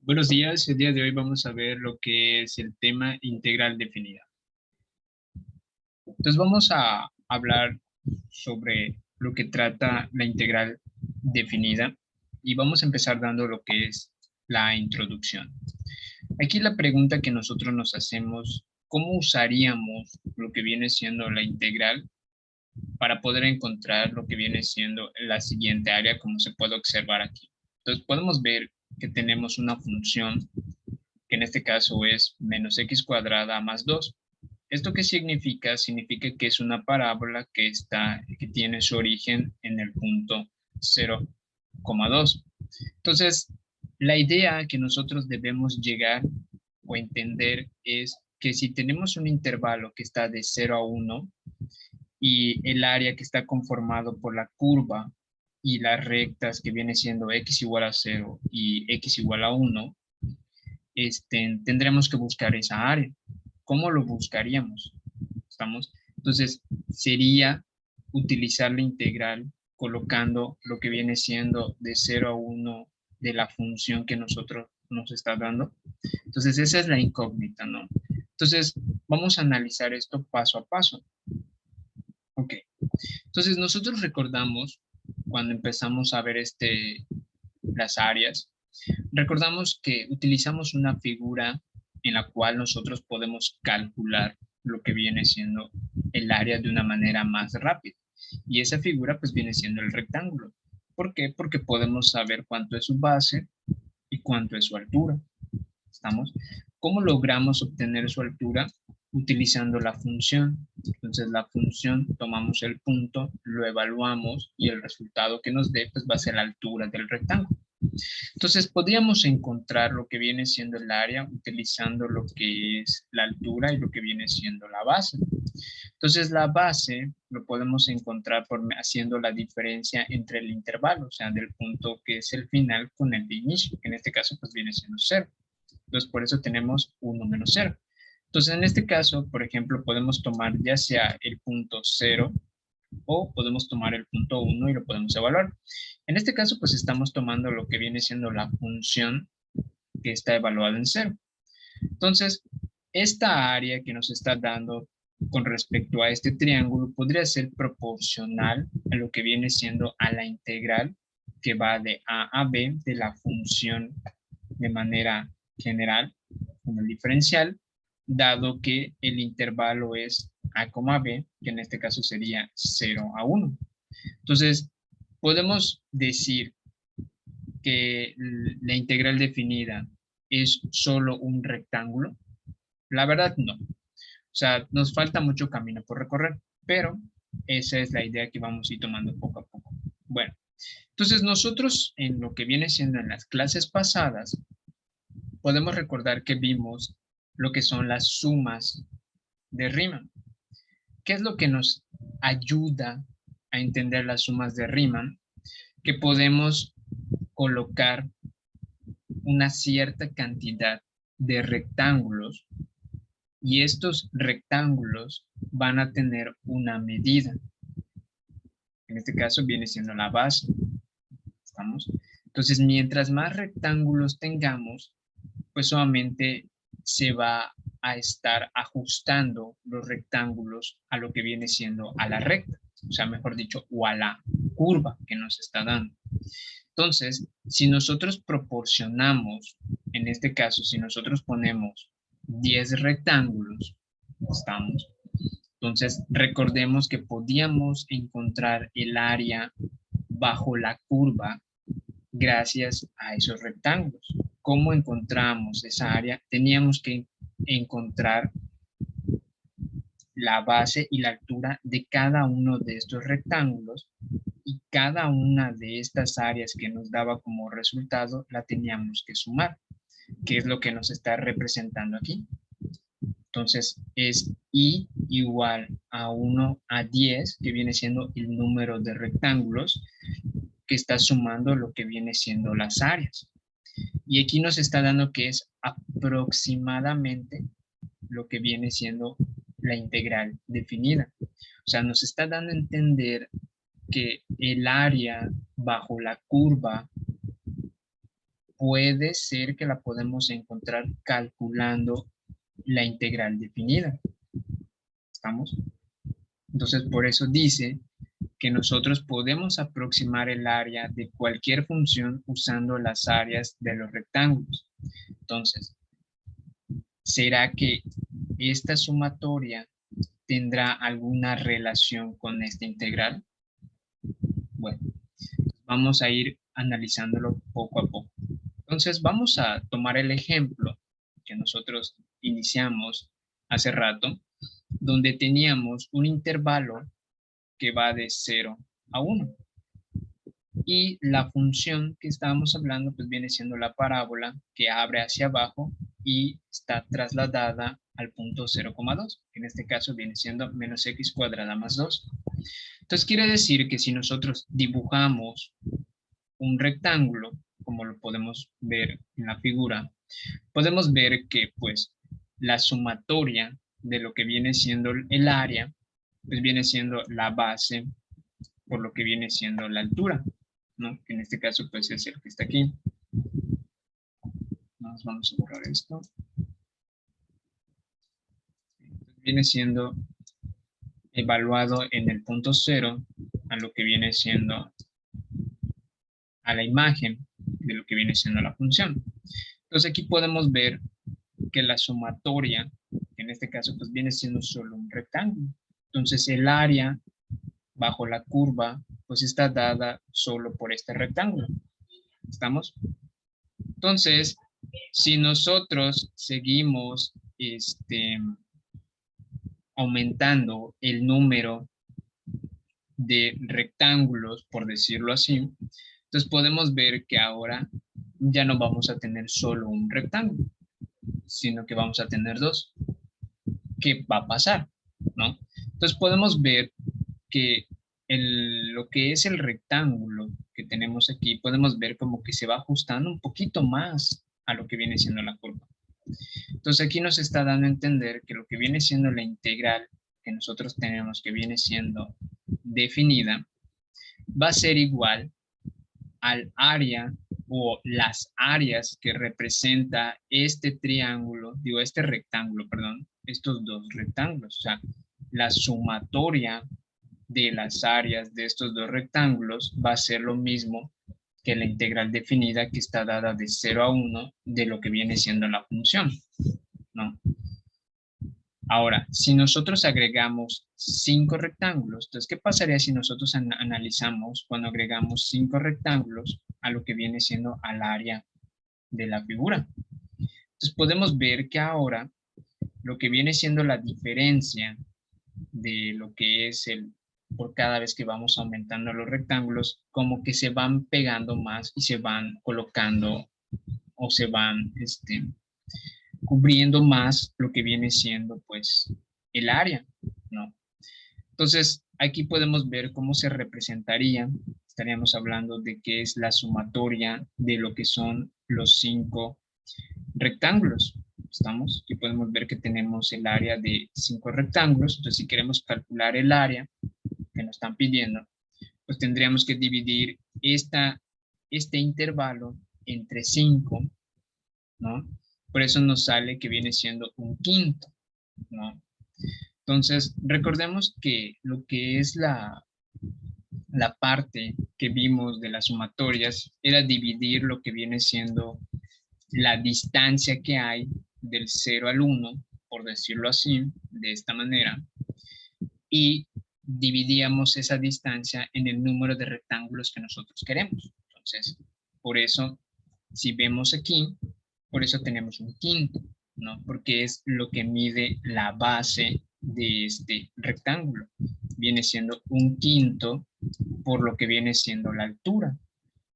Buenos días, el día de hoy vamos a ver lo que es el tema integral definida. Entonces vamos a hablar sobre lo que trata la integral definida y vamos a empezar dando lo que es la introducción. Aquí la pregunta que nosotros nos hacemos, ¿cómo usaríamos lo que viene siendo la integral para poder encontrar lo que viene siendo la siguiente área, como se puede observar aquí? Entonces podemos ver que tenemos una función que en este caso es menos x cuadrada más 2. ¿Esto qué significa? Significa que es una parábola que tiene su origen en el punto 0,2. Entonces, la idea que nosotros debemos llegar o entender es que si tenemos un intervalo que está de 0 a 1 y el área que está conformado por la curva y las rectas que viene siendo x igual a 0 y x igual a 1, tendremos que buscar esa área. ¿Cómo lo buscaríamos? ¿Estamos? Entonces, sería utilizar la integral colocando lo que viene siendo de 0 a 1 de la función que nosotros nos está dando. Entonces, esa es la incógnita, ¿no? Entonces, vamos a analizar esto paso a paso. Ok. Entonces, nosotros recordamos cuando empezamos a ver las áreas, recordamos que utilizamos una figura en la cual nosotros podemos calcular lo que viene siendo el área de una manera más rápida. Y esa figura pues viene siendo el rectángulo. ¿Por qué? Porque podemos saber cuánto es su base y cuánto es su altura. ¿Estamos? ¿Cómo logramos obtener su altura? Utilizando la función. Entonces la función, tomamos el punto, lo evaluamos y el resultado que nos dé pues va a ser la altura del rectángulo. Entonces, podríamos encontrar lo que viene siendo el área utilizando lo que es la altura y lo que viene siendo la base. Entonces, la base lo podemos encontrar haciendo la diferencia entre el intervalo, o sea, del punto que es el final con el de inicio, que en este caso pues viene siendo 0. Entonces, por eso tenemos 1 menos 0. Entonces, en este caso, por ejemplo, podemos tomar ya sea el punto 0 o podemos tomar el punto 1 y lo podemos evaluar. En este caso, pues estamos tomando lo que viene siendo la función que está evaluada en 0. Entonces, esta área que nos está dando con respecto a este triángulo podría ser proporcional a lo que viene siendo a la integral que va de a b de la función de manera general con el diferencial, dado que el intervalo es a, b, que en este caso sería 0 a 1. Entonces, podemos decir que la integral definida es solo un rectángulo. La verdad, no. O sea, nos falta mucho camino por recorrer, pero esa es la idea que vamos a ir tomando poco a poco. Bueno, entonces nosotros en lo que viene siendo en las clases pasadas, podemos recordar que vimos lo que son las sumas de Riemann. ¿Qué es lo que nos ayuda a entender las sumas de Riemann? Que podemos colocar una cierta cantidad de rectángulos y estos rectángulos van a tener una medida. En este caso viene siendo la base. ¿Estamos? Entonces, mientras más rectángulos tengamos, pues solamente se va a estar ajustando los rectángulos a lo que viene siendo a la recta, o sea, mejor dicho, o a la curva que nos está dando. Entonces, si nosotros proporcionamos, en este caso, si nosotros ponemos 10 rectángulos, estamos, entonces recordemos que podíamos encontrar el área bajo la curva gracias a esos rectángulos. ¿Cómo encontramos esa área? Teníamos que encontrar la base y la altura de cada uno de estos rectángulos y cada una de estas áreas que nos daba como resultado la teníamos que sumar, que es lo que nos está representando aquí. Entonces es i igual a 1 a 10, que viene siendo el número de rectángulos que está sumando lo que viene siendo las áreas. Y aquí nos está dando que es aproximadamente lo que viene siendo la integral definida. O sea, nos está dando a entender que el área bajo la curva puede ser que la podemos encontrar calculando la integral definida. ¿Estamos? Entonces, por eso dice que nosotros podemos aproximar el área de cualquier función usando las áreas de los rectángulos. Entonces, ¿será que esta sumatoria tendrá alguna relación con esta integral? Bueno, vamos a ir analizándolo poco a poco. Entonces, vamos a tomar el ejemplo que nosotros iniciamos hace rato, donde teníamos un intervalo que va de 0 a 1. Y la función que estábamos hablando pues viene siendo la parábola que abre hacia abajo y está trasladada al punto 0,2, que en este caso viene siendo menos x cuadrada más 2. Entonces quiere decir que si nosotros dibujamos un rectángulo, como lo podemos ver en la figura, podemos ver que pues la sumatoria de lo que viene siendo el área, pues viene siendo la base por lo que viene siendo la altura, ¿no? Que en este caso pues es el que está aquí. Nos vamos a borrar esto. Viene siendo evaluado en el punto 0 a lo que viene siendo a la imagen de lo que viene siendo la función. Entonces aquí podemos ver que la sumatoria, que en este caso pues viene siendo solo un rectángulo. Entonces el área bajo la curva pues está dada solo por este rectángulo. ¿Estamos? Entonces, si nosotros seguimos aumentando el número de rectángulos, por decirlo así, entonces podemos ver que ahora ya no vamos a tener solo un rectángulo, sino que vamos a tener dos. ¿Qué va a pasar? ¿No? Entonces podemos ver que lo que es el rectángulo que tenemos aquí, podemos ver como que se va ajustando un poquito más a lo que viene siendo la curva. Entonces aquí nos está dando a entender que lo que viene siendo la integral que nosotros tenemos, que viene siendo definida, va a ser igual al área o las áreas que representa este triángulo, digo este rectángulo, perdón, estos dos rectángulos, o sea, la sumatoria de las áreas de estos dos rectángulos va a ser lo mismo que la integral definida que está dada de 0 a 1 de lo que viene siendo la función, ¿no? Ahora, si nosotros agregamos 5 rectángulos, entonces, ¿qué pasaría si nosotros analizamos cuando agregamos 5 rectángulos a lo que viene siendo al área de la figura? Entonces, podemos ver que ahora lo que viene siendo la diferencia de lo que es por cada vez que vamos aumentando los rectángulos, como que se van pegando más y se van colocando o se van cubriendo más lo que viene siendo pues el área, ¿no? Entonces aquí podemos ver cómo se representaría, estaríamos hablando de que es la sumatoria de lo que son los 5 rectángulos. ¿Estamos? Aquí podemos ver que tenemos el área de 5 rectángulos, entonces si queremos calcular el área que nos están pidiendo, pues tendríamos que dividir este intervalo entre 5, ¿no? Por eso nos sale que viene siendo un quinto, ¿no? Entonces, recordemos que lo que es la parte que vimos de las sumatorias era dividir lo que viene siendo la distancia que hay del 0 al 1, por decirlo así, de esta manera, y dividíamos esa distancia en el número de rectángulos que nosotros queremos. Entonces, por eso, si vemos aquí, por eso tenemos un quinto, ¿no? Porque es lo que mide la base de este rectángulo. Viene siendo un quinto por lo que viene siendo la altura.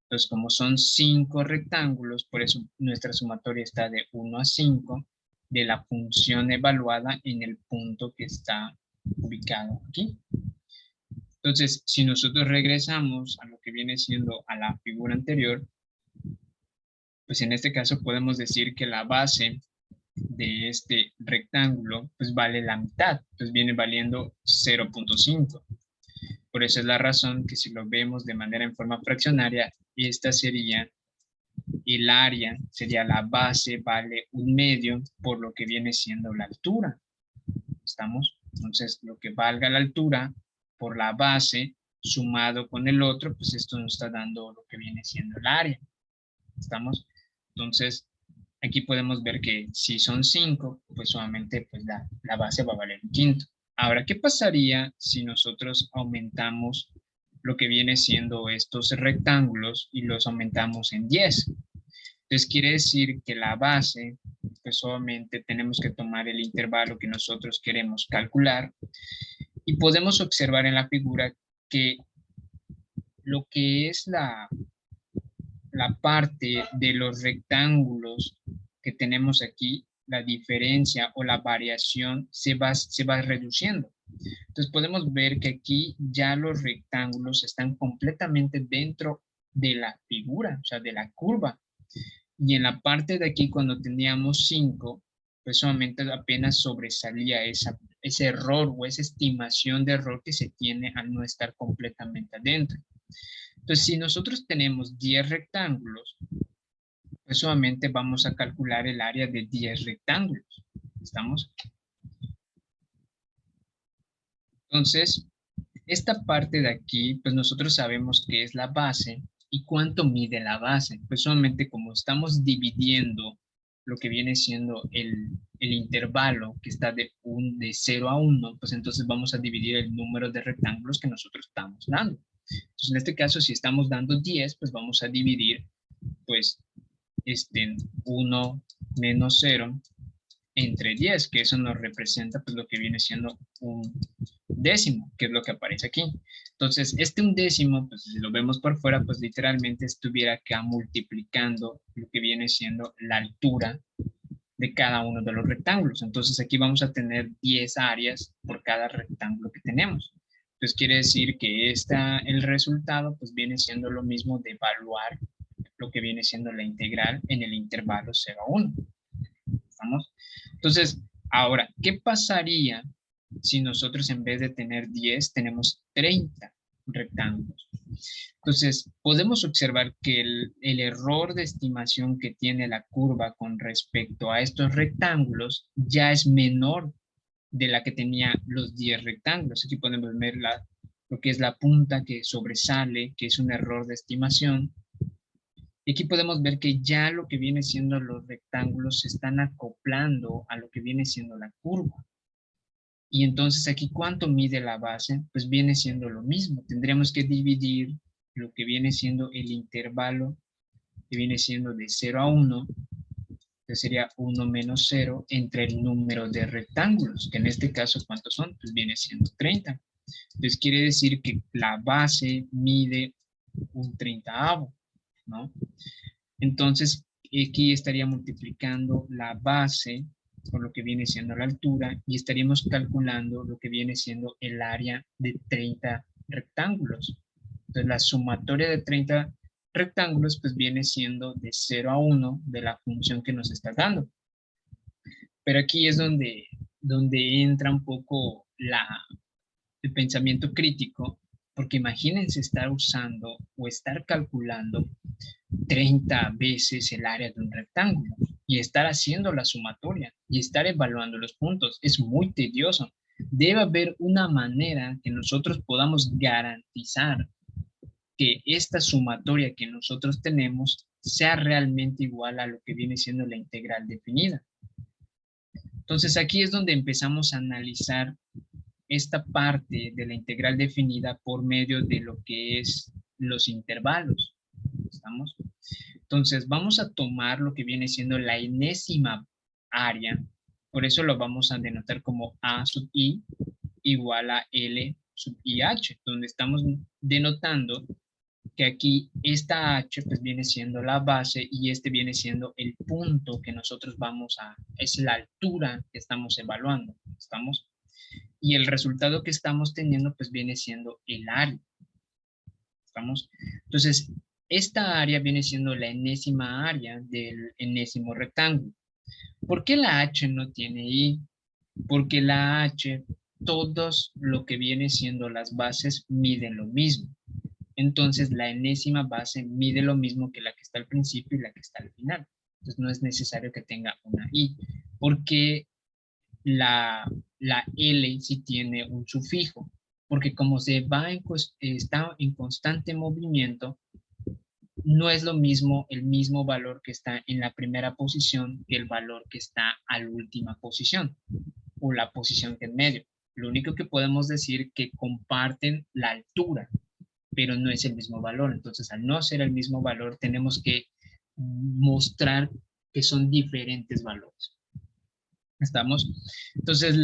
Entonces, como son 5 rectángulos, por eso nuestra sumatoria está de 1 a 5 de la función evaluada en el punto que está ubicado aquí. Entonces, si nosotros regresamos a lo que viene siendo a la figura anterior, pues en este caso podemos decir que la base de este rectángulo pues vale la mitad, pues viene valiendo 0.5. Por eso es la razón que si lo vemos de manera en forma fraccionaria, esta sería el área sería la base, vale 1/2 por lo que viene siendo la altura. ¿Estamos? Entonces, lo que valga la altura por la base sumado con el otro, pues esto nos está dando lo que viene siendo el área. ¿Estamos? Entonces, aquí podemos ver que si son 5, pues solamente pues la base va a valer 1/5. Ahora, ¿qué pasaría si nosotros aumentamos lo que viene siendo estos rectángulos y los aumentamos en 10? Entonces quiere decir que la base, pues obviamente tenemos que tomar el intervalo que nosotros queremos calcular y podemos observar en la figura que lo que es la parte de los rectángulos que tenemos aquí, la diferencia o la variación se va reduciendo. Entonces podemos ver que aquí ya los rectángulos están completamente dentro de la figura, o sea, de la curva. Y en la parte de aquí, cuando teníamos 5, pues solamente apenas sobresalía ese error o esa estimación de error que se tiene al no estar completamente adentro. Entonces, si nosotros tenemos 10 rectángulos, pues solamente vamos a calcular el área de 10 rectángulos. ¿Estamos? Entonces, esta parte de aquí, pues nosotros sabemos qué es la base y cuánto mide la base. Pues solamente como estamos dividiendo lo que viene siendo el intervalo que está de 0 a 1, pues entonces vamos a dividir el número de rectángulos que nosotros estamos dando. Entonces, en este caso, si estamos dando 10, pues vamos a dividir, pues, 1 menos 0 entre 10, que eso nos representa pues lo que viene siendo un décimo, que es lo que aparece aquí. Entonces, un décimo, pues si lo vemos por fuera, pues literalmente estuviera acá multiplicando lo que viene siendo la altura de cada uno de los rectángulos. Entonces, aquí vamos a tener 10 áreas por cada rectángulo que tenemos. Entonces, quiere decir que el resultado, pues viene siendo lo mismo de evaluar lo que viene siendo la integral en el intervalo 0 a 1. ¿Estamos? Entonces, ahora, ¿qué pasaría si nosotros en vez de tener 10 tenemos 30 rectángulos? Entonces, podemos observar que el error de estimación que tiene la curva con respecto a estos rectángulos ya es menor de la que tenía los 10 rectángulos. Aquí podemos ver lo que es la punta que sobresale, que es un error de estimación. Y aquí podemos ver que ya lo que viene siendo los rectángulos se están acoplando a lo que viene siendo la curva. Y entonces aquí, ¿cuánto mide la base? Pues viene siendo lo mismo. Tendríamos que dividir lo que viene siendo el intervalo, que viene siendo de 0 a 1, que sería 1 menos 0, entre el número de rectángulos, que en este caso, ¿cuántos son? Pues viene siendo 30. Entonces quiere decir que la base mide un 30avo, ¿no? Entonces, aquí estaría multiplicando la base por lo que viene siendo la altura y estaríamos calculando lo que viene siendo el área de 30 rectángulos. Entonces, la sumatoria de 30 rectángulos pues viene siendo de 0 a 1 de la función que nos está dando. Pero aquí es donde entra un poco el pensamiento crítico, porque imagínense estar usando o estar calculando 30 veces el área de un rectángulo y estar haciendo la sumatoria y estar evaluando los puntos. Es muy tedioso. Debe haber una manera que nosotros podamos garantizar que esta sumatoria que nosotros tenemos sea realmente igual a lo que viene siendo la integral definida. Entonces aquí es donde empezamos a analizar esta parte de la integral definida por medio de lo que es los intervalos. ¿Estamos? Entonces, vamos a tomar lo que viene siendo la enésima área, por eso lo vamos a denotar como A sub I igual a L sub IH, donde estamos denotando que aquí esta H pues viene siendo la base y este viene siendo el punto que nosotros es la altura que estamos evaluando, ¿estamos? Y el resultado que estamos teniendo pues viene siendo el área, ¿estamos? Entonces, esta área viene siendo la enésima área del enésimo rectángulo. ¿Por qué la H no tiene I? Porque la H, todos lo que viene siendo las bases miden lo mismo. entonces la enésima base mide lo mismo que la que está al principio y la que está al final. Entonces no es necesario que tenga una i, porque la L sí tiene un sufijo, porque como está en constante movimiento, no es lo mismo el mismo valor que está en la primera posición que el valor que está a la última posición o la posición que en medio. Lo único que podemos decir que comparten la altura, pero no es el mismo valor. Entonces, al no ser el mismo valor, tenemos que mostrar que son diferentes valores. ¿Estamos? Entonces,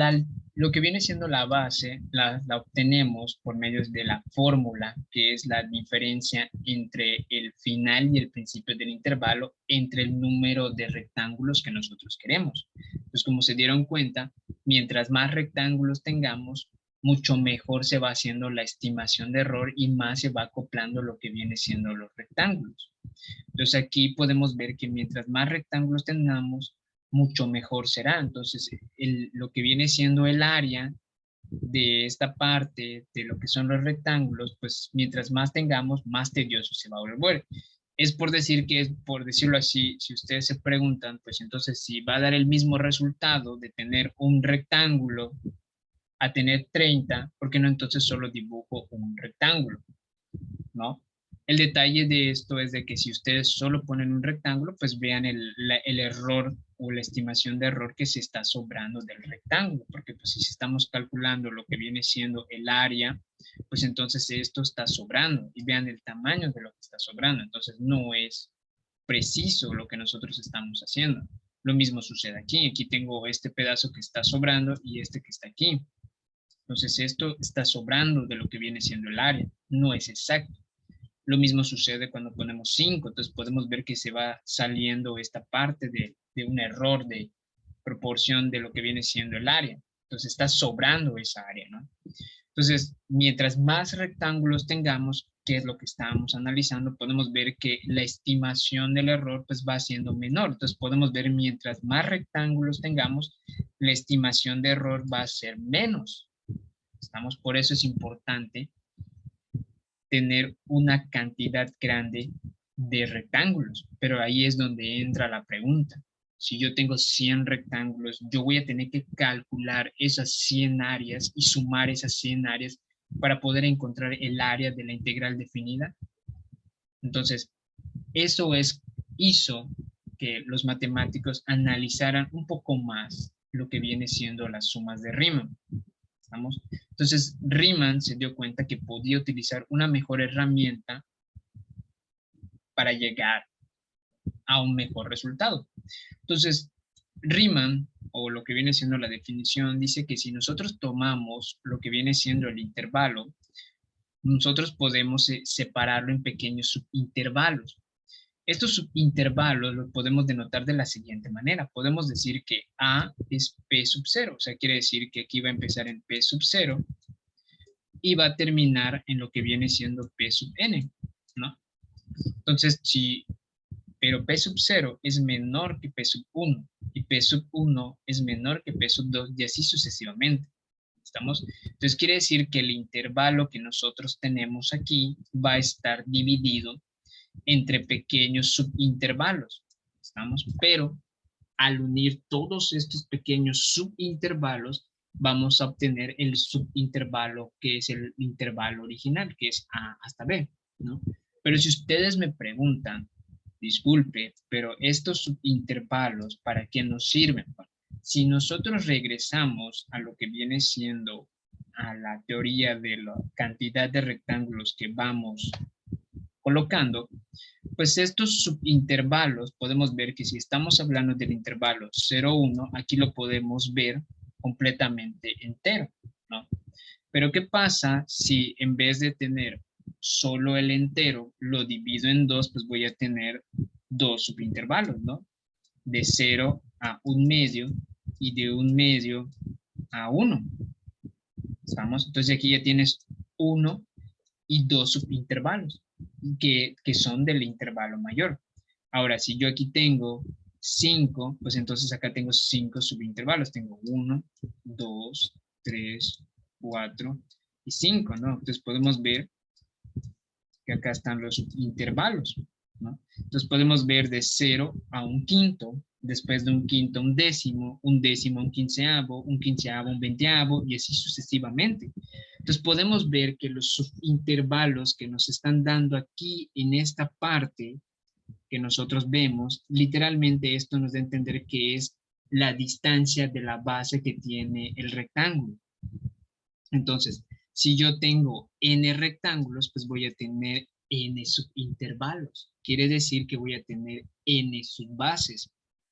lo que viene siendo la base la obtenemos por medio de la fórmula, que es la diferencia entre el final y el principio del intervalo entre el número de rectángulos que nosotros queremos. Entonces, como se dieron cuenta, mientras más rectángulos tengamos, mucho mejor se va haciendo la estimación de error y más se va acoplando lo que viene siendo los rectángulos. Entonces, aquí podemos ver que mientras más rectángulos tengamos, mucho mejor será. Entonces, lo que viene siendo el área de esta parte, de lo que son los rectángulos, pues mientras más tengamos, más tedioso se va a volver. Es por decir que, por decirlo así, si ustedes se preguntan, pues entonces si va a dar el mismo resultado de tener un rectángulo a tener 30, ¿por qué no entonces solo dibujo un rectángulo? ¿No? El detalle de esto es de que si ustedes solo ponen un rectángulo, pues vean el error o la estimación de error que se está sobrando del rectángulo, porque pues si estamos calculando lo que viene siendo el área, pues entonces esto está sobrando y vean el tamaño de lo que está sobrando, entonces no es preciso lo que nosotros estamos haciendo. Lo mismo sucede aquí, aquí tengo este pedazo que está sobrando y este que está aquí. Entonces esto está sobrando de lo que viene siendo el área, no es exacto. Lo mismo sucede cuando ponemos 5, entonces podemos ver que se va saliendo esta parte de un error de proporción de lo que viene siendo el área. Entonces está sobrando esa área, ¿no? Entonces, mientras más rectángulos tengamos, que es lo que estábamos analizando, podemos ver que la estimación del error pues va siendo menor. Entonces podemos ver mientras más rectángulos tengamos, la estimación de error va a ser menos. ¿Estamos? Por eso es importante tener una cantidad grande de rectángulos, pero ahí es donde entra la pregunta. Si yo tengo 100 rectángulos, yo voy a tener que calcular esas 100 áreas y sumar esas 100 áreas para poder encontrar el área de la integral definida. Entonces, eso hizo que los matemáticos analizaran un poco más lo que viene siendo las sumas de Riemann. ¿Estamos? Entonces, Riemann se dio cuenta que podía utilizar una mejor herramienta para llegar a un mejor resultado. Entonces, Riemann, o lo que viene siendo la definición, dice que si nosotros tomamos lo que viene siendo el intervalo, nosotros podemos separarlo en pequeños subintervalos. Estos subintervalos los podemos denotar de la siguiente manera. Podemos decir que A es P sub 0, o sea, quiere decir que aquí va a empezar en P sub 0 y va a terminar en lo que viene siendo P sub n, ¿no? Entonces, pero P sub 0 es menor que P sub 1 y P sub 1 es menor que P sub 2 y así sucesivamente. ¿Estamos? Entonces quiere decir que el intervalo que nosotros tenemos aquí va a estar dividido entre pequeños subintervalos. ¿Estamos? Pero al unir todos estos pequeños subintervalos, vamos a obtener el subintervalo que es el intervalo original, que es A hasta B, ¿no? Pero si ustedes me preguntan, disculpe, pero estos subintervalos, ¿para qué nos sirven? Si nosotros regresamos a lo que viene siendo a la teoría de la cantidad de rectángulos que vamos colocando, pues estos subintervalos podemos ver que si estamos hablando del intervalo 0, 1, aquí lo podemos ver completamente entero, ¿no? Pero ¿qué pasa si en vez de tener solo el entero, lo divido en dos, pues voy a tener dos subintervalos, ¿no? De 0 a 1 medio y de 1 medio a 1. ¿Estamos? Entonces aquí ya tienes 1 y 2 subintervalos que son del intervalo mayor. Ahora, si yo aquí tengo 5, pues entonces acá tengo 5 subintervalos. Tengo 1, 2, 3, 4 y 5, ¿no? Entonces podemos ver que acá están los subintervalos, ¿no? Entonces podemos ver de 0 a un quinto, después de un quinto un décimo un quinceavo, un quinceavo un veinteavo y así sucesivamente. Entonces podemos ver que los subintervalos que nos están dando aquí en esta parte que nosotros vemos, literalmente esto nos da a entender que es la distancia de la base que tiene el rectángulo. Entonces, si yo tengo n rectángulos, pues voy a tener n subintervalos. Quiere decir que voy a tener n subbases.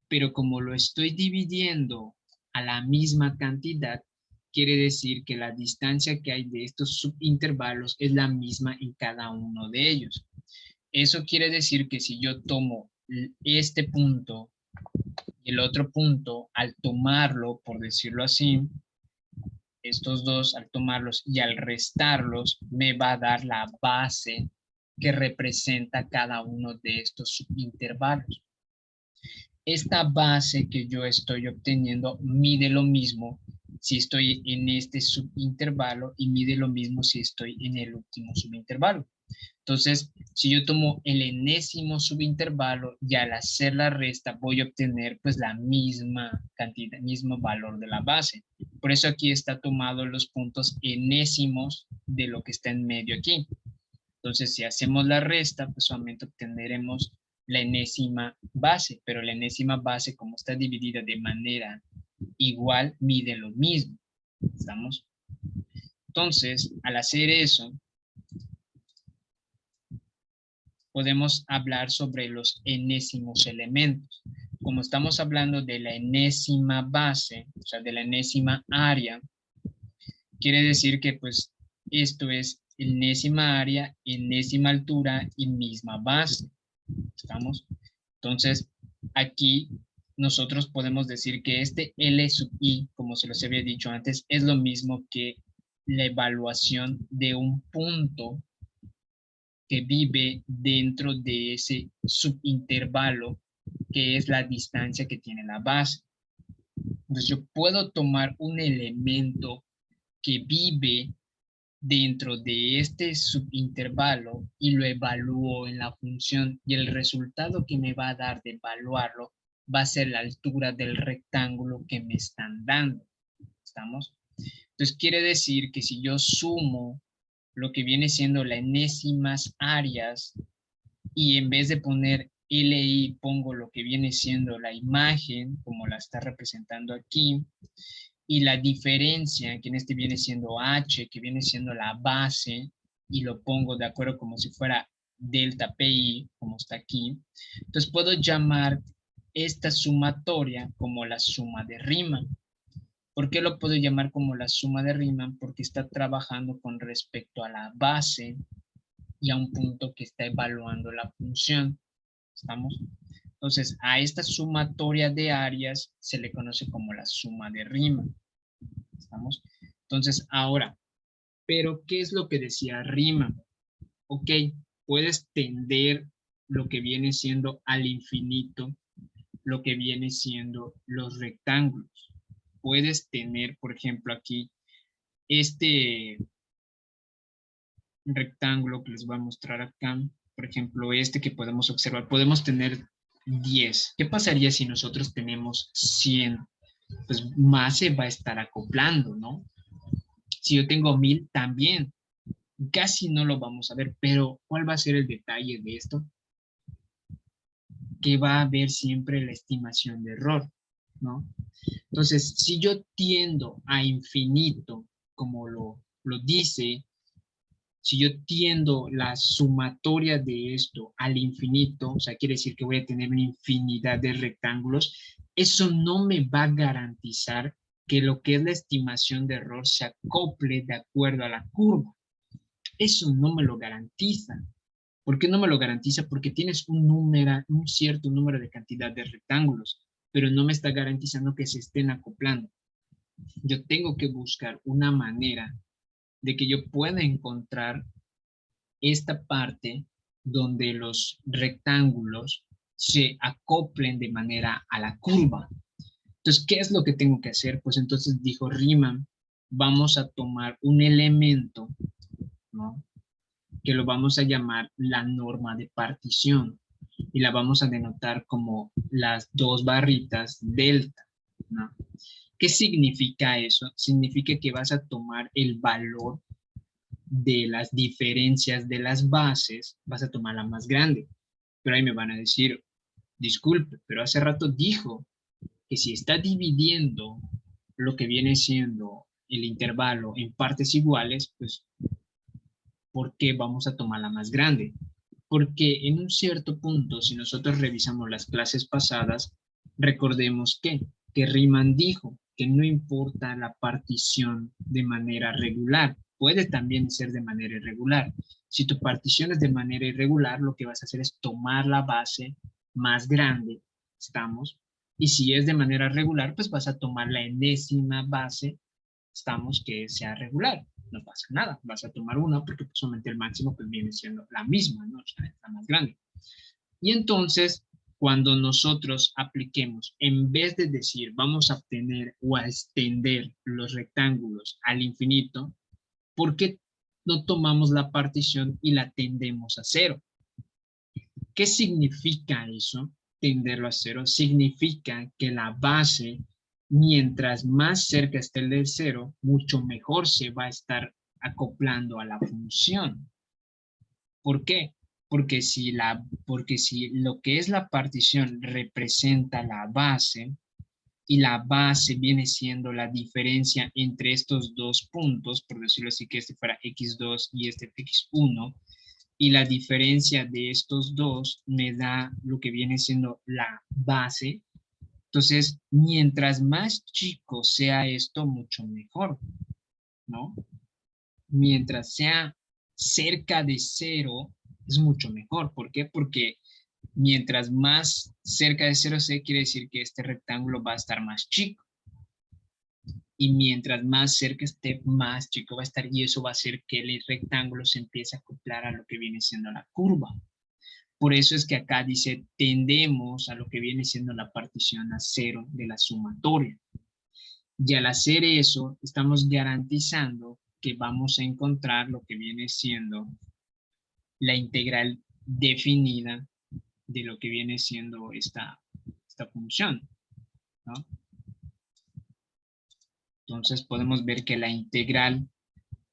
Pero como lo estoy dividiendo a la misma cantidad, quiere decir que la distancia que hay de estos subintervalos es la misma en cada uno de ellos. Eso quiere decir que si yo tomo este punto y el otro punto, al tomarlo, por decirlo así, estos dos al tomarlos y al restarlos, me va a dar la base que representa cada uno de estos subintervalos. Esta base que yo estoy obteniendo mide lo mismo si estoy en este subintervalo y mide lo mismo si estoy en el último subintervalo. Entonces, si yo tomo el enésimo subintervalo y al hacer la resta voy a obtener pues la misma cantidad, mismo valor de la base. Por eso aquí está tomado los puntos enésimos de lo que está en medio aquí. Entonces, si hacemos la resta, pues solamente obtendremos la enésima base, pero la enésima base, como está dividida de manera igual, mide lo mismo. ¿Estamos? Entonces, al hacer eso, podemos hablar sobre los enésimos elementos. Como estamos hablando de la enésima base, o sea, de la enésima área, quiere decir que pues esto es enésima área, enésima altura y misma base. ¿Estamos? Entonces, aquí nosotros podemos decir que este L sub I, como se los había dicho antes, es lo mismo que la evaluación de un punto que vive dentro de ese subintervalo que es la distancia que tiene la base. Entonces yo puedo tomar un elemento que vive dentro de este subintervalo y lo evalúo en la función y el resultado que me va a dar de evaluarlo va a ser la altura del rectángulo que me están dando. ¿Estamos? Entonces quiere decir que si yo sumo lo que viene siendo las enésimas áreas y en vez de poner LI pongo lo que viene siendo la imagen como la está representando aquí y la diferencia que en este viene siendo H que viene siendo la base y lo pongo de acuerdo como si fuera delta PI como está aquí, entonces puedo llamar esta sumatoria como la suma de Riemann. ¿Por qué lo puedo llamar como la suma de Riemann? Porque está trabajando con respecto a la base y a un punto que está evaluando la función. ¿Estamos? Entonces, a esta sumatoria de áreas se le conoce como la suma de Riemann. ¿Estamos? Entonces, ahora, ¿pero qué es lo que decía Riemann? Ok, puedes tender lo que viene siendo al infinito, lo que viene siendo los rectángulos. Puedes tener, por ejemplo, aquí este rectángulo que les voy a mostrar acá, por ejemplo, este que podemos observar, podemos tener 10. ¿Qué pasaría si nosotros tenemos 100? Pues más se va a estar acoplando, ¿no? Si yo tengo 1000, también casi no lo vamos a ver, pero ¿cuál va a ser el detalle de esto? Que va a haber siempre la estimación de error, ¿no? Entonces, si yo tiendo a infinito, como lo dice, si yo tiendo la sumatoria de esto al infinito, o sea, quiere decir que voy a tener una infinidad de rectángulos, eso no me va a garantizar que lo que es la estimación de error se acople de acuerdo a la curva. Eso no me lo garantiza. ¿Por qué no me lo garantiza? Porque tienes un cierto número de cantidad de rectángulos, pero no me está garantizando que se estén acoplando. Yo tengo que buscar una manera de que yo pueda encontrar esta parte donde los rectángulos se acoplen de manera a la curva. Entonces, ¿qué es lo que tengo que hacer? Pues entonces dijo Riemann, vamos a tomar un elemento, ¿no? que lo vamos a llamar la norma de partición y la vamos a denotar como las dos barritas delta, ¿no? ¿Qué significa eso? Significa que vas a tomar el valor de las diferencias de las bases, vas a tomar la más grande. Pero ahí me van a decir, disculpe, pero hace rato dijo que si está dividiendo lo que viene siendo el intervalo en partes iguales, pues, ¿por qué vamos a tomar la más grande? Porque en un cierto punto, si nosotros revisamos las clases pasadas, recordemos que Riemann dijo que no importa la partición de manera regular, puede también ser de manera irregular. Si tu partición es de manera irregular, lo que vas a hacer es tomar la base más grande, ¿estamos? Y si es de manera regular, pues vas a tomar la enésima base, ¿estamos? Que sea regular. No pasa nada, vas a tomar una porque solamente el máximo pues viene siendo la misma, ¿no? O sea, es la más grande. Y entonces, cuando nosotros apliquemos, en vez de decir vamos a obtener o a extender los rectángulos al infinito, ¿por qué no tomamos la partición y la tendemos a cero? ¿Qué significa eso? Tenderlo a cero significa que la base, mientras más cerca esté el del cero, mucho mejor se va a estar acoplando a la función. ¿Por qué? Porque si lo que es la partición representa la base y la base viene siendo la diferencia entre estos dos puntos, por decirlo así, que este fuera x2 y este x1, y la diferencia de estos dos me da lo que viene siendo la base. Entonces, mientras más chico sea esto, mucho mejor, ¿no? Mientras sea cerca de cero, es mucho mejor. ¿Por qué? Porque mientras más cerca de cero sea, quiere decir que este rectángulo va a estar más chico. Y mientras más cerca esté, más chico va a estar. Y eso va a hacer que el rectángulo se empiece a acoplar a lo que viene siendo la curva. Por eso es que acá dice, tendemos a lo que viene siendo la partición a cero de la sumatoria. Y al hacer eso, estamos garantizando que vamos a encontrar lo que viene siendo la integral definida de lo que viene siendo esta función, ¿no? Entonces podemos ver que la integral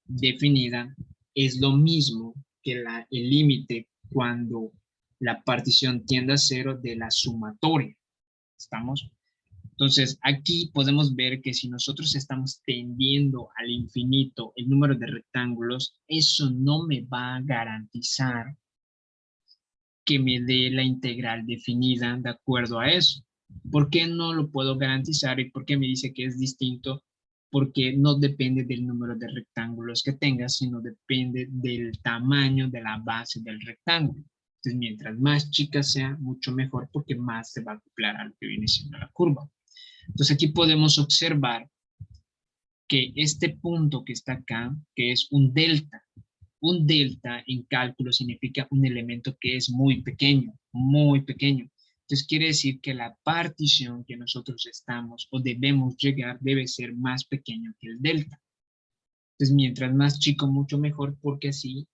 definida es lo mismo que el límite cuando la partición tiende a cero de la sumatoria. ¿Estamos? Entonces, aquí podemos ver que si nosotros estamos tendiendo al infinito el número de rectángulos, eso no me va a garantizar que me dé la integral definida de acuerdo a eso. ¿Por qué no lo puedo garantizar y por qué me dice que es distinto? Porque no depende del número de rectángulos que tengas, sino depende del tamaño de la base del rectángulo. Entonces, mientras más chica sea, mucho mejor porque más se va a acoplar a lo que viene siendo la curva. Entonces, aquí podemos observar que este punto que está acá, que es un delta en cálculo significa un elemento que es muy pequeño, muy pequeño. Entonces quiere decir que la partición que nosotros estamos o debemos llegar debe ser más pequeño que el delta. Entonces mientras más chico, mucho mejor, porque así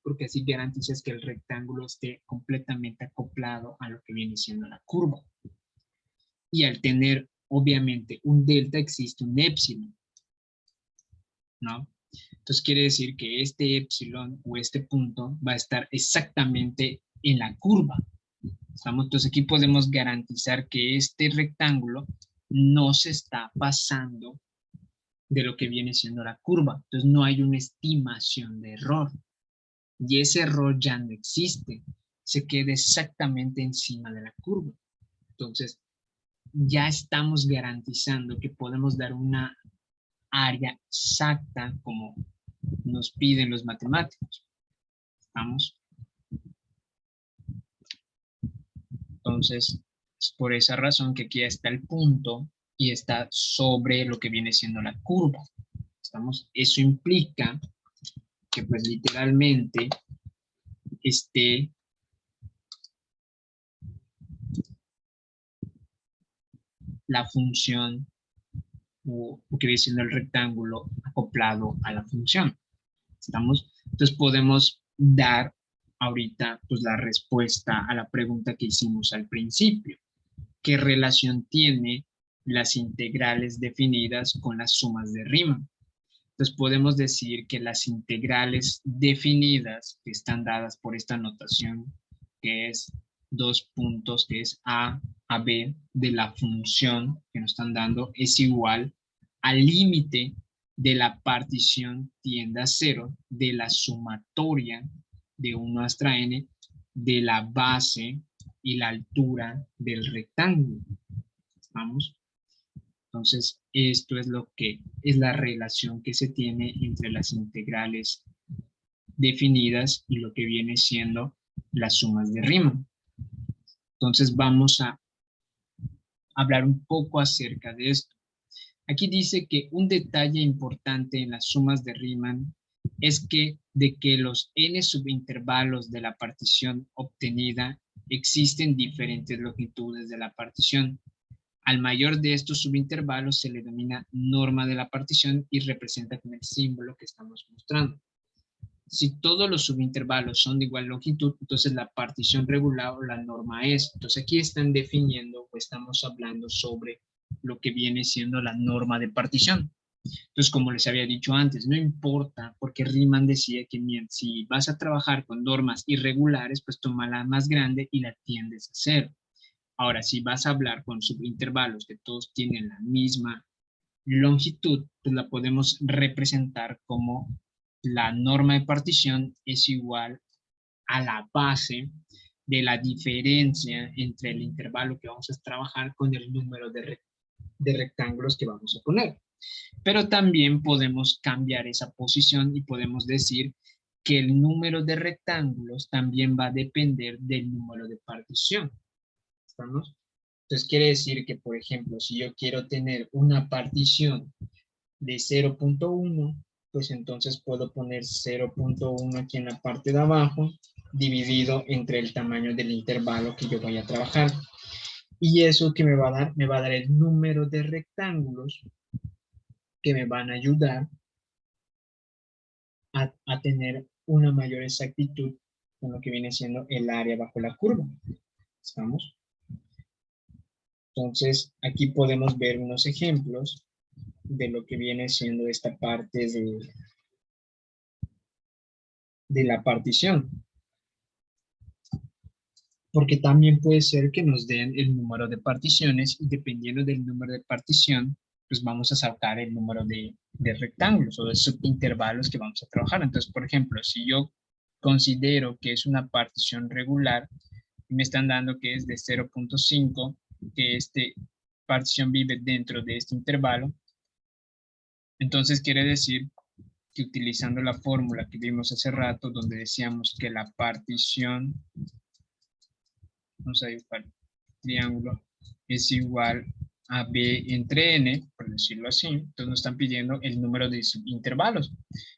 garantizas que el rectángulo esté completamente acoplado a lo que viene siendo la curva. Y al tener, obviamente, un delta existe un épsilon, ¿no? Entonces quiere decir que este epsilon o este punto va a estar exactamente en la curva. ¿Estamos? Entonces aquí podemos garantizar que este rectángulo no se está pasando de lo que viene siendo la curva. Entonces no hay una estimación de error. Y ese error ya no existe. Se queda exactamente encima de la curva. Entonces ya estamos garantizando que podemos dar una área exacta como nos piden los matemáticos. ¿Estamos? Entonces, es por esa razón que aquí está el punto y está sobre lo que viene siendo la curva. ¿Estamos? Eso implica que pues literalmente esté la función o que viene siendo el rectángulo acoplado a la función. ¿Estamos? Entonces podemos dar ahorita pues la respuesta a la pregunta que hicimos al principio. ¿Qué relación tiene las integrales definidas con las sumas de Riemann? Entonces podemos decir que las integrales definidas, que están dadas por esta notación, que es 2 puntos, que es a b, de la función que nos están dando, es igual al límite de la partición tiende a 0 de la sumatoria de 1 hasta n de la base y la altura del rectángulo. ¿Vamos? Entonces, esto es lo que es la relación que se tiene entre las integrales definidas y lo que viene siendo las sumas de Riemann. Entonces, vamos a hablar un poco acerca de esto. Aquí dice que un detalle importante en las sumas de Riemann es que de que los n subintervalos de la partición obtenida existen diferentes longitudes de la partición. Al mayor de estos subintervalos se le denomina norma de la partición y representa con el símbolo que estamos mostrando. Si todos los subintervalos son de igual longitud, entonces la partición regular o la norma es. Entonces aquí están definiendo o estamos hablando sobre lo que viene siendo la norma de partición. Entonces, como les había dicho antes, no importa, porque Riemann decía que si vas a trabajar con normas irregulares, pues toma la más grande y la tiendes a cero. Ahora, si vas a hablar con subintervalos que todos tienen la misma longitud, pues la podemos representar como la norma de partición es igual a la base de la diferencia entre el intervalo que vamos a trabajar con el número de rectángulos que vamos a poner. Pero también podemos cambiar esa posición y podemos decir que el número de rectángulos también va a depender del número de partición. ¿Estamos? Entonces quiere decir que, por ejemplo, si yo quiero tener una partición de 0.1, pues entonces puedo poner 0.1 aquí en la parte de abajo, dividido entre el tamaño del intervalo que yo voy a trabajar. Y eso que me va a dar el número de rectángulos que me van a ayudar a tener una mayor exactitud con lo que viene siendo el área bajo la curva. ¿Estamos? Entonces, aquí podemos ver unos ejemplos de lo que viene siendo esta parte de la partición. Porque también puede ser que nos den el número de particiones y dependiendo del número de partición, pues vamos a sacar el número de rectángulos o de subintervalos que vamos a trabajar. Entonces, por ejemplo, si yo considero que es una partición regular, me están dando que es de 0.5, que esta partición vive dentro de este intervalo, entonces quiere decir que utilizando la fórmula que vimos hace rato, donde decíamos que la partición, vamos a dibujar triángulo, es igual a b entre n, por decirlo así, entonces nos están pidiendo el número de subintervalos.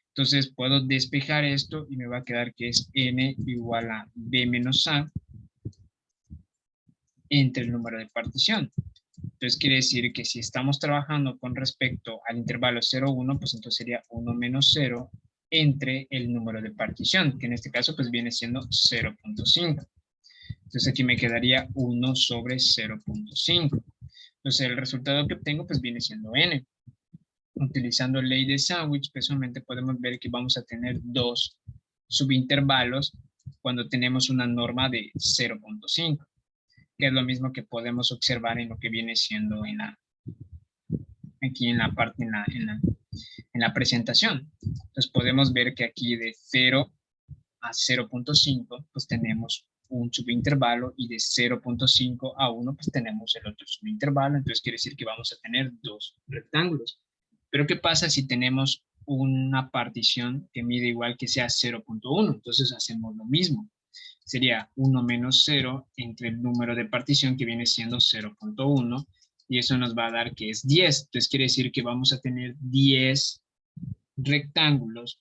Entonces puedo despejar esto y me va a quedar que es n igual a b menos a entre el número de partición. Entonces quiere decir que si estamos trabajando con respecto al intervalo 0, 1, pues entonces sería 1 menos 0 entre el número de partición, que en este caso pues viene siendo 0.5. Entonces aquí me quedaría 1 sobre 0.5. Entonces el resultado que obtengo pues viene siendo n. Utilizando ley de sándwich, pues solamente podemos ver que vamos a tener dos subintervalos cuando tenemos una norma de 0.5. Que es lo mismo que podemos observar en lo que viene siendo aquí en la parte, en la presentación. Entonces podemos ver que aquí de 0 a 0.5, pues tenemos un subintervalo y de 0.5 a 1, pues tenemos el otro subintervalo. Entonces quiere decir que vamos a tener dos rectángulos. Pero ¿qué pasa si tenemos una partición que mide igual que sea 0.1? Entonces hacemos lo mismo. Sería 1 menos 0 entre el número de partición que viene siendo 0.1 y eso nos va a dar que es 10. Entonces quiere decir que vamos a tener 10 rectángulos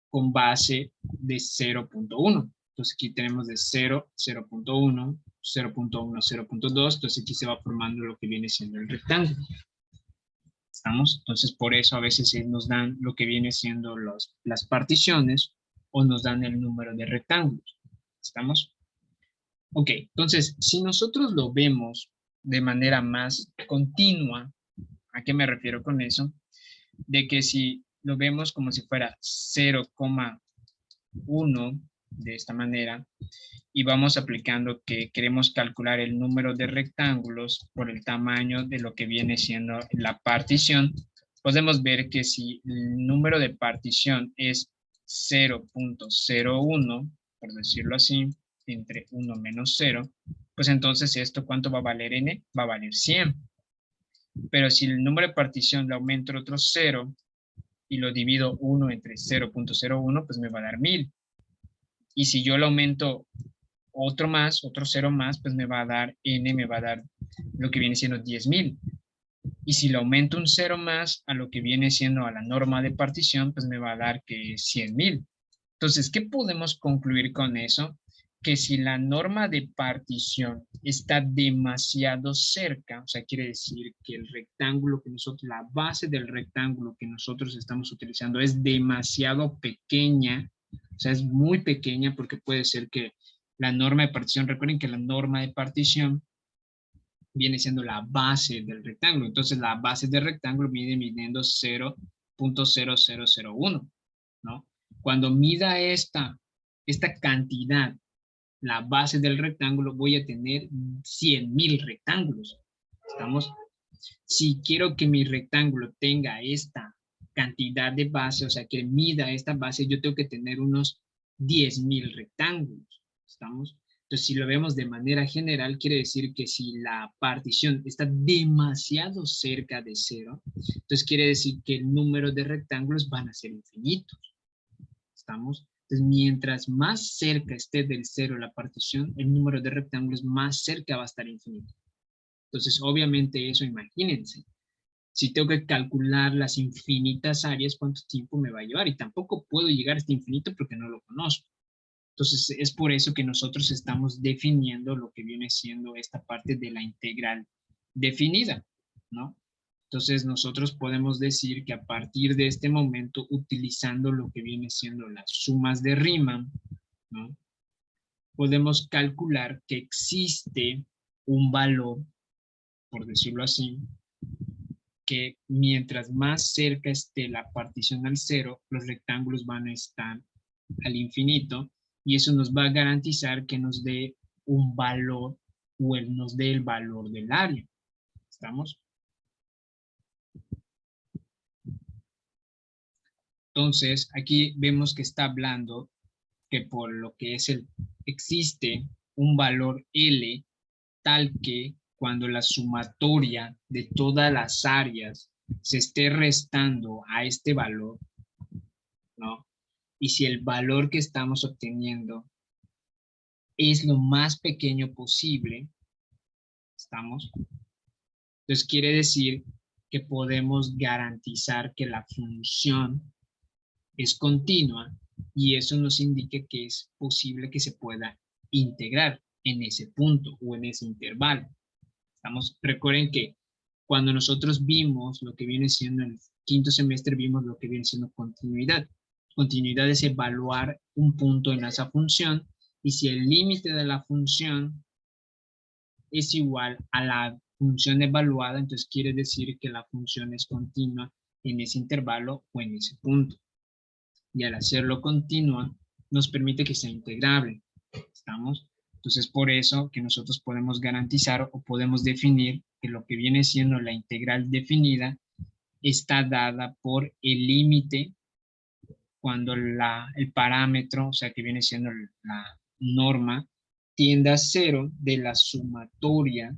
con base de 0.1. Entonces aquí tenemos de 0, 0.1, 0.1, 0.2. Entonces aquí se va formando lo que viene siendo el rectángulo. ¿Estamos? Entonces por eso a veces nos dan lo que viene siendo las particiones o nos dan el número de rectángulos. ¿Estamos? Ok, entonces, si nosotros lo vemos de manera más continua, ¿a qué me refiero con eso? De que si lo vemos como si fuera 0,1 de esta manera, y vamos aplicando que queremos calcular el número de rectángulos por el tamaño de lo que viene siendo la partición, podemos ver que si el número de partición es 0,01, por decirlo así, entre 1 menos 0, pues entonces esto, ¿cuánto va a valer n? Va a valer 100. Pero si el número de partición le aumento otro 0 y lo divido 1 entre 0,01, pues me va a dar 1000. Y si yo lo aumento otro 0 más, pues me va a dar n, me va a dar lo que viene siendo 10,000. Y si le aumento un 0 más a lo que viene siendo a la norma de partición, pues me va a dar que 100,000. Entonces, ¿qué podemos concluir con eso? Que si la norma de partición está demasiado cerca, o sea, quiere decir que el rectángulo que nosotros, la base del rectángulo que nosotros estamos utilizando es demasiado pequeña, o sea, es muy pequeña porque puede ser que la norma de partición, recuerden que la norma de partición viene siendo la base del rectángulo. Entonces, la base del rectángulo viene midiendo 0,0001, ¿no? Cuando mida esta cantidad, la base del rectángulo, voy a tener 100,000 rectángulos. ¿Estamos? Si quiero que mi rectángulo tenga esta cantidad de base, o sea, que mida esta base, yo tengo que tener unos 10,000 rectángulos. ¿Estamos? Entonces, si lo vemos de manera general, quiere decir que si la partición está demasiado cerca de 0, entonces quiere decir que el número de rectángulos van a ser infinitos. ¿Estamos? Entonces, mientras más cerca esté del 0 la partición, el número de rectángulos más cerca va a estar infinito. Entonces, obviamente eso, imagínense. Si tengo que calcular las infinitas áreas, ¿cuánto tiempo me va a llevar? Y tampoco puedo llegar a este infinito porque no lo conozco. Entonces, es por eso que nosotros estamos definiendo lo que viene siendo esta parte de la integral definida, ¿no? Entonces, nosotros podemos decir que a partir de este momento, utilizando lo que viene siendo las sumas de Riemann, ¿no? Podemos calcular que existe un valor, por decirlo así, que mientras más cerca esté la partición al 0, los rectángulos van a estar al infinito, y eso nos va a garantizar que nos dé un valor o nos dé el valor del área. ¿Estamos? Entonces, aquí vemos que está hablando que por lo que es existe un valor L tal que cuando la sumatoria de todas las áreas se esté restando a este valor, ¿no? Y si el valor que estamos obteniendo es lo más pequeño posible, ¿estamos? Entonces quiere decir que podemos garantizar que la función es continua y eso nos indica que es posible que se pueda integrar en ese punto o en ese intervalo. ¿Estamos? Recuerden que cuando nosotros vimos lo que viene siendo en el quinto semestre, vimos lo que viene siendo continuidad. Continuidad es evaluar un punto en esa función y si el límite de la función es igual a la función evaluada, entonces quiere decir que la función es continua en ese intervalo o en ese punto. Y al hacerlo continua, nos permite que sea integrable. ¿Estamos? Entonces, por eso que nosotros podemos garantizar o podemos definir que lo que viene siendo la integral definida está dada por el límite cuando el parámetro, o sea, que viene siendo la norma, tiende a 0 de la sumatoria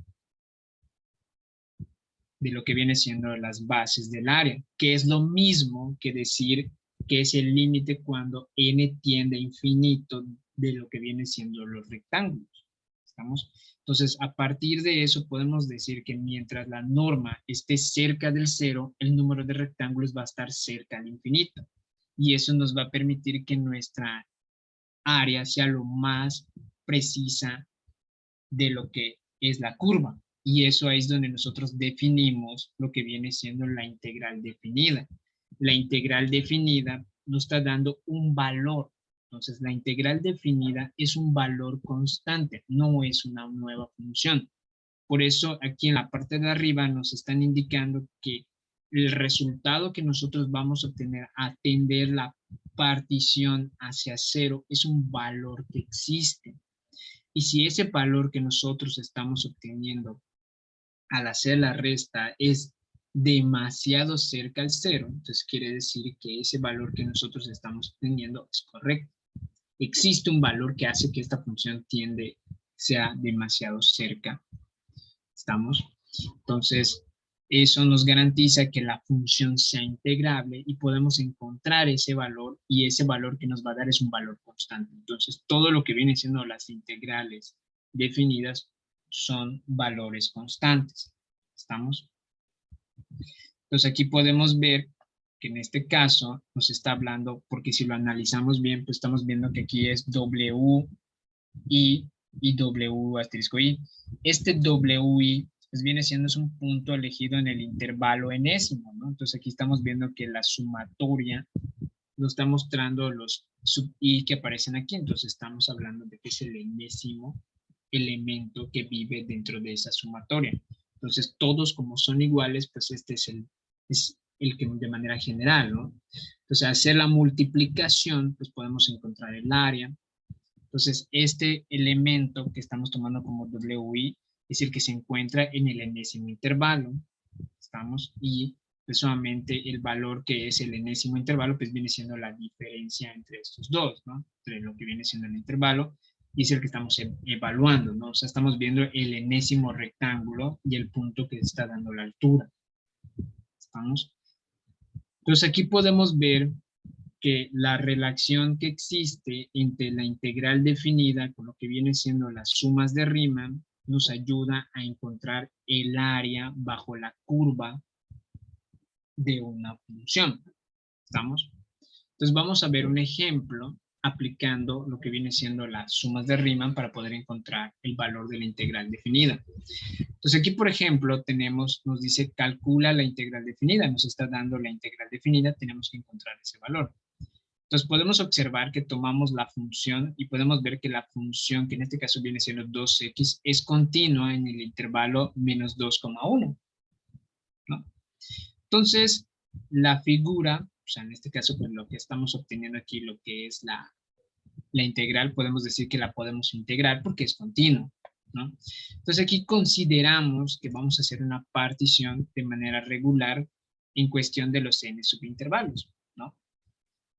de lo que viene siendo las bases del área, que es lo mismo que decir que es el límite cuando n tiende a infinito de lo que viene siendo los rectángulos. ¿Estamos? Entonces, a partir de eso podemos decir que mientras la norma esté cerca del 0, el número de rectángulos va a estar cerca al infinito. Y eso nos va a permitir que nuestra área sea lo más precisa de lo que es la curva. Y eso es donde nosotros definimos lo que viene siendo la integral definida. La integral definida nos está dando un valor, Entonces, la integral definida es un valor constante, no es una nueva función. Por eso, aquí en la parte de arriba nos están indicando que el resultado que nosotros vamos a obtener a tender la partición hacia cero es un valor que existe. Y si ese valor que nosotros estamos obteniendo al hacer la resta es demasiado cerca al cero, entonces quiere decir que ese valor que nosotros estamos obteniendo es correcto. Existe un valor que hace que esta función sea demasiado cerca. ¿Estamos? Entonces, eso nos garantiza que la función sea integrable y podemos encontrar ese valor, y ese valor que nos va a dar es un valor constante. Entonces, todo lo que viene siendo las integrales definidas son valores constantes. ¿Estamos? Entonces, aquí podemos ver que en este caso nos está hablando, porque si lo analizamos bien, pues estamos viendo que aquí es WI y W asterisco I. Este WI pues viene siendo es un punto elegido en el intervalo enésimo, ¿no? Entonces aquí estamos viendo que la sumatoria nos está mostrando los sub I que aparecen aquí, entonces estamos hablando de que es el enésimo elemento que vive dentro de esa sumatoria. Entonces todos como son iguales, pues este es el que de manera general, ¿no? Entonces hacer la multiplicación, pues podemos encontrar el área. Entonces, este elemento que estamos tomando como WI es el que se encuentra en el enésimo intervalo. ¿Estamos? Y pues solamente el valor que es el enésimo intervalo, pues viene siendo la diferencia entre estos dos, ¿no? Entre lo que viene siendo el intervalo y es el que estamos evaluando, ¿no? O sea, estamos viendo el enésimo rectángulo y el punto que está dando la altura. ¿Estamos? Entonces, aquí podemos ver que la relación que existe entre la integral definida con lo que viene siendo las sumas de Riemann nos ayuda a encontrar el área bajo la curva de una función. ¿Estamos? Entonces vamos a ver un ejemplo aplicando lo que viene siendo las sumas de Riemann para poder encontrar el valor de la integral definida. Entonces aquí, por ejemplo, nos dice calcula la integral definida, nos está dando la integral definida, tenemos que encontrar ese valor. Entonces podemos observar que tomamos la función y podemos ver que la función, que en este caso viene siendo 2x, es continua en el intervalo menos 2,1, ¿no? Entonces, la figura, o sea, en este caso, pues lo que estamos obteniendo aquí, lo que es la integral, podemos decir que la podemos integrar porque es continua, ¿no? Entonces aquí consideramos que vamos a hacer una partición de manera regular en cuestión de los n subintervalos, ¿no?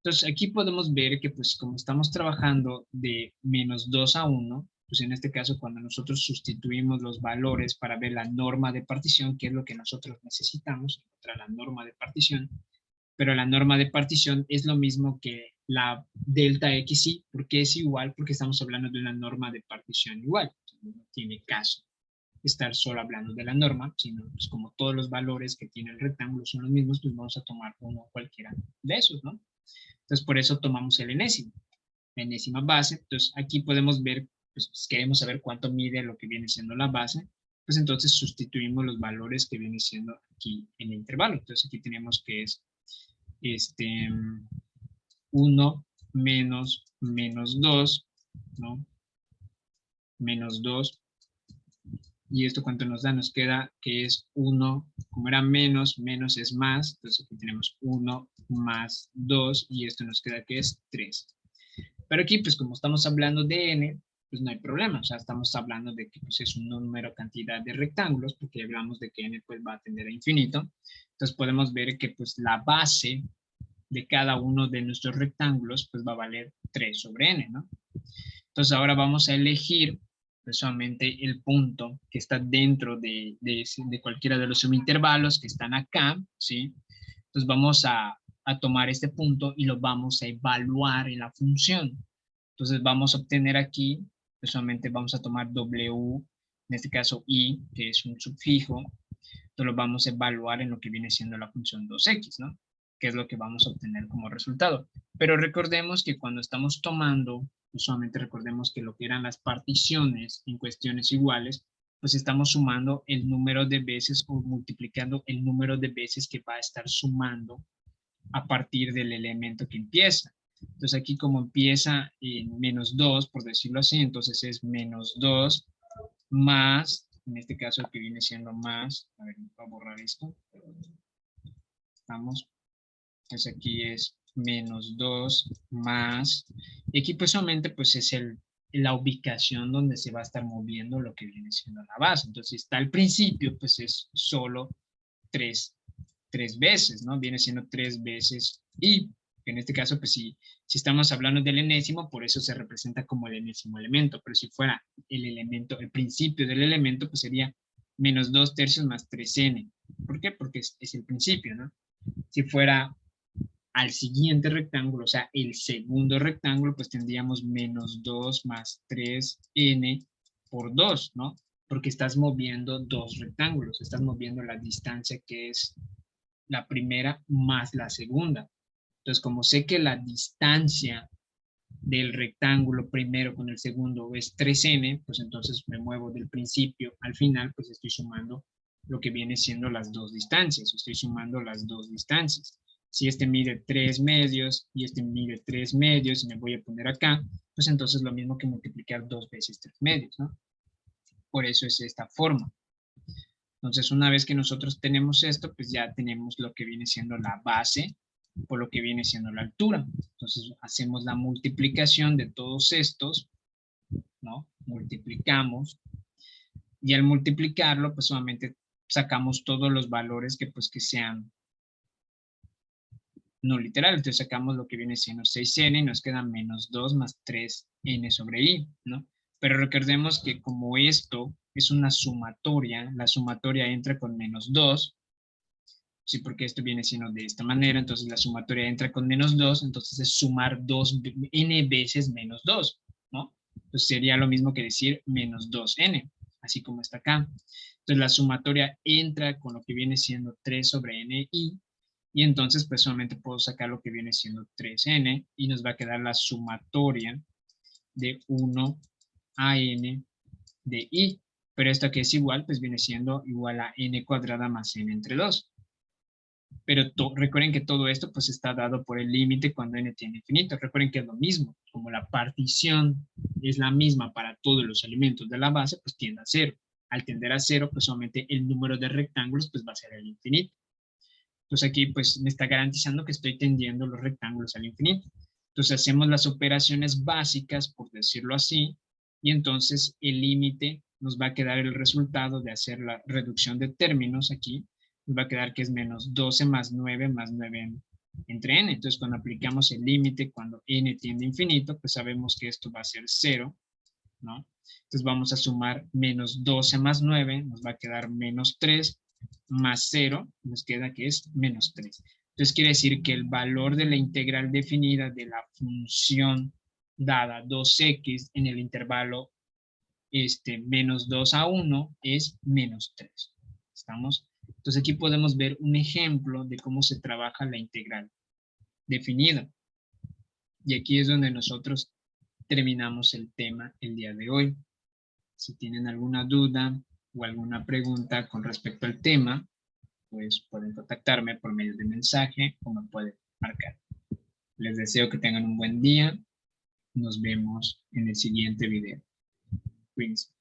Entonces aquí podemos ver que pues como estamos trabajando de menos 2 a 1, pues en este caso cuando nosotros sustituimos los valores para ver la norma de partición, que es lo que nosotros necesitamos, encontrar la norma de partición, pero la norma de partición es lo mismo que la delta xy, porque es igual, porque estamos hablando de una norma de partición igual, no tiene caso estar solo hablando de la norma, sino pues como todos los valores que tiene el rectángulo son los mismos, pues vamos a tomar uno cualquiera de esos, ¿no? Entonces, por eso tomamos el enésimo, la enésima base. Entonces, aquí podemos ver, pues, queremos saber cuánto mide lo que viene siendo la base, pues entonces sustituimos los valores que viene siendo aquí en el intervalo. Entonces, aquí tenemos que es 1 menos 2, ¿no? Menos 2. ¿Y esto cuánto nos da? Nos queda que es 1, como era menos, menos es más, entonces aquí tenemos 1 más 2 y esto nos queda que es 3. Pero aquí, pues como estamos hablando de n, pues no hay problema, o sea, estamos hablando de que pues, es un número cantidad de rectángulos, porque hablamos de que n pues va a tender a infinito. Entonces podemos ver que pues la base de cada uno de nuestros rectángulos pues va a valer 3 sobre n, ¿no? Entonces ahora vamos a elegir solamente el punto que está dentro de cualquiera de los subintervalos que están acá, ¿sí? Entonces vamos a tomar este punto y lo vamos a evaluar en la función. Entonces vamos a obtener aquí, pues solamente vamos a tomar W, en este caso I, que es un subfijo, entonces lo vamos a evaluar en lo que viene siendo la función 2x, ¿no? Que es lo que vamos a obtener como resultado. Pero recordemos que cuando estamos tomando, pues solamente recordemos que lo que eran las particiones en cuestiones iguales, pues estamos sumando el número de veces o multiplicando el número de veces que va a estar sumando a partir del elemento que empieza. Entonces aquí como empieza en menos 2, por decirlo así, entonces es menos 2 más, en este caso el que viene siendo más, a ver, voy a borrar esto, estamos, pues aquí es menos 2 más, y aquí pues solamente pues es la ubicación donde se va a estar moviendo lo que viene siendo la base. Entonces está al principio, pues es solo 3 veces, ¿no? Viene siendo 3 veces y en este caso, pues si estamos hablando del enésimo, por eso se representa como el enésimo elemento, pero si fuera el elemento, el principio del elemento, pues sería menos 2 tercios más 3n. ¿Por qué? Porque es el principio, ¿no? Si fuera al siguiente rectángulo, o sea, el segundo rectángulo, pues tendríamos menos 2 más 3n por 2, ¿no? Porque estás moviendo dos rectángulos, estás moviendo la distancia que es la primera más la segunda. Entonces, como sé que la distancia del rectángulo primero con el segundo es 3n, pues entonces me muevo del principio al final, pues estoy sumando lo que viene siendo las dos distancias, estoy sumando las dos distancias. Si este mide 3 medios y este mide 3 medios y me voy a poner acá, pues entonces lo mismo que multiplicar 2 veces 3 medios, ¿no? Por eso es esta forma. Entonces, una vez que nosotros tenemos esto, pues ya tenemos lo que viene siendo la base por lo que viene siendo la altura. Entonces, hacemos la multiplicación de todos estos, ¿no? Multiplicamos y al multiplicarlo, pues solamente sacamos todos los valores que pues que sean no literales. Entonces, sacamos lo que viene siendo 6n y nos queda menos 2 más 3n sobre i, ¿no? Pero recordemos que como esto es una sumatoria, la sumatoria entra con menos 2, sí, porque esto viene siendo de esta manera, entonces la sumatoria entra con menos 2, entonces es sumar 2 n veces menos 2, ¿no? Entonces sería lo mismo que decir menos 2n, así como está acá. Entonces la sumatoria entra con lo que viene siendo 3 sobre ni, y entonces pues solamente puedo sacar lo que viene siendo 3n, y nos va a quedar la sumatoria de 1 a n de i, pero esto que es igual, pues viene siendo igual a n cuadrada más n entre 2. Pero recuerden que todo esto pues está dado por el límite cuando n tiene infinito. Recuerden que es lo mismo, como la partición es la misma para todos los elementos de la base, pues tiende a 0. Al tender a 0, pues solamente el número de rectángulos pues va a ser el infinito. Entonces aquí pues me está garantizando que estoy tendiendo los rectángulos al infinito. Entonces hacemos las operaciones básicas, por decirlo así, y entonces el límite nos va a quedar el resultado de hacer la reducción de términos aquí, nos va a quedar que es menos 12 más 9 entre n. Entonces cuando aplicamos el límite, cuando n tiende a infinito, pues sabemos que esto va a ser 0, ¿no? Entonces vamos a sumar menos 12 más 9, nos va a quedar menos 3, más 0, nos queda que es menos 3. Entonces quiere decir que el valor de la integral definida de la función dada 2x en el intervalo menos 2 a 1 es menos 3. ¿Estamos? Entonces aquí podemos ver un ejemplo de cómo se trabaja la integral definida. Y aquí es donde nosotros terminamos el tema el día de hoy. Si tienen alguna duda o alguna pregunta con respecto al tema, pues pueden contactarme por medio de mensaje o me pueden marcar. Les deseo que tengan un buen día. Nos vemos en el siguiente video. Cuídense.